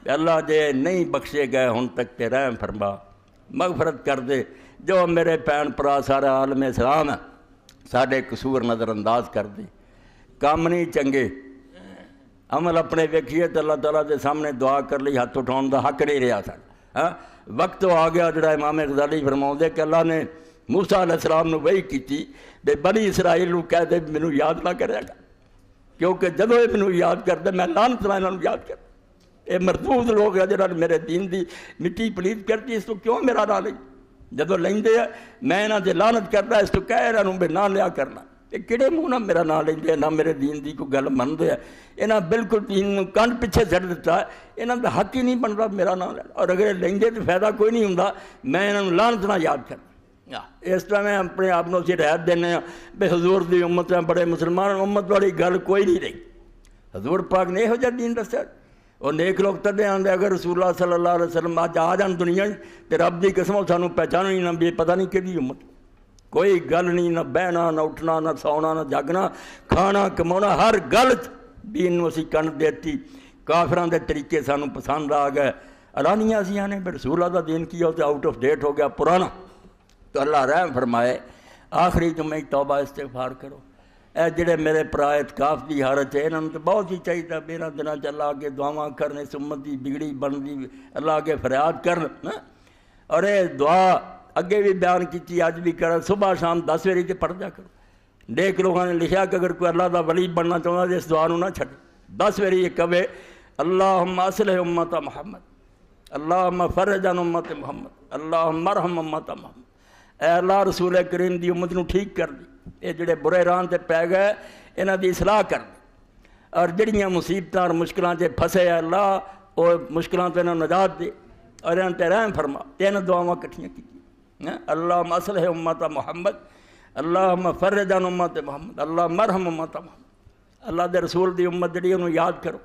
اللہ جے نہیں بخشے گئے ہن تک تے رحم فرما، مغفرت کر دے۔ جو میرے بھن بھرا سارا عالم اسلام ہے ساڈے قصور نظر انداز کر دے، کام نہیں چنگے، عمل اپنے ویکھیے تو اللہ تعالیٰ دے سامنے دعا کر لی، ہاتھ اٹھاؤن دا حق نہیں رہا ساڈا۔ وقت تو آ گیا جڑا امام غزالی فرماؤندے کہ اللہ نے موسیٰ علیہ السلام نو وحی کیتی بے بنی اسرائیل نو کہہ دے مینوں یاد نہ کرے گا، کیونکہ جدوں یہ مینوں یاد کردے میں لعنت نال انہاں نوں یاد کر۔ یہ مردود لوگ ہے جنہاں نے میرے دین دی مٹی پلیت کرتی، اس تو کیوں میرا نام لئی؟ جدوں لیندے ہیں میں انہاں تے لعنت کردا، اس تو کہہ انہاں نوں بے نہ لیا کرنا۔ یہ کہڑے منہ نہ میرا نام لیندے نہ میرے دین دی کوئی گل منتے ہیں، انہاں بالکل دین نوں کنڈ پیچھے سٹ دیتا ہے، انہاں دا حق ہی نہیں بنتا میرا نام لینا، اور اگر لیندے تو فائدہ کوئی نہیں ہوندا، میں انہاں نوں لعنت نہ یاد کرنا۔ اس طرح میں اپنے آپ نوں ہدایت دینے بے حضور دی امت ہیں، بڑے مسلمان امت والی گل کوئی نہیں رہی۔ حضور پاک نے یہو جہا دین دسیا، اور نیک لوگ تدے آندے اگر رسول اللہ صلی اللہ علیہ وسلم اج آ جان دنیا تے رب دی قسم سانوں پہچان ہی نہ بھی پتہ نہیں کہڑی امت، کوئی گل نہیں، نہ بہنا نہ اٹھنا نہ سونا نہ جاگنا، کھانا کمانا، ہر گل دین نوں اسی کنڈ دیتی۔ کافراں دے طریقے سانوں پسند آ گئے، اعلانیہ اسی آنے بھی رسول اللہ دا دین کیا تو آؤٹ آف ڈیٹ ہو گیا، پرانا۔ تو اللہ رحم فرمائے، آخری جمعہ توبہ استغفار کرو۔ اے جڑے میرے پرا اعتکاف دی حالت ہے انہوں نے تو بہت ہی چاہیے میرا دنوں چ اللہ آگے دعاواں کرنے، سمت دی بگڑی بنتی اللہ آگے فریاد کرن، اور یہ دعا اگے بھی بیان کی اج بھی کر، صبح شام 10 واری تے پڑھ جا کرو۔ نیک لوگوں نے لکھا کہ اگر کوئی اللہ دا ولی بننا چاہتا تو اس دعا نو نہ چھڈ، 10 واری یہ کہے اللہم اصلح امت محمد، اللہم فرج عن امت محمد، اللہم ارحم امت محمد۔ اے اللہ رسول کریم دی امت نو ٹھیک کر دی، یہ جڑے برے راہ تے پی گئے انہاں دی اصلاح کر دی، اور جڑیاں مصیبتاں اور مشکلاں تے پھسے اللہ وہ مشکلاں تے انہاں نجات دے، اور انہاں تے رحم فرما۔ 3 دعاواں کٹھیاں کیتیاں، اللہم اصلح امت محمد، اللہم فرج عن امت محمد، اللہم ارحم امت محمد۔ اللہ دے رسول دی امت جڑی انہوں یاد کرو۔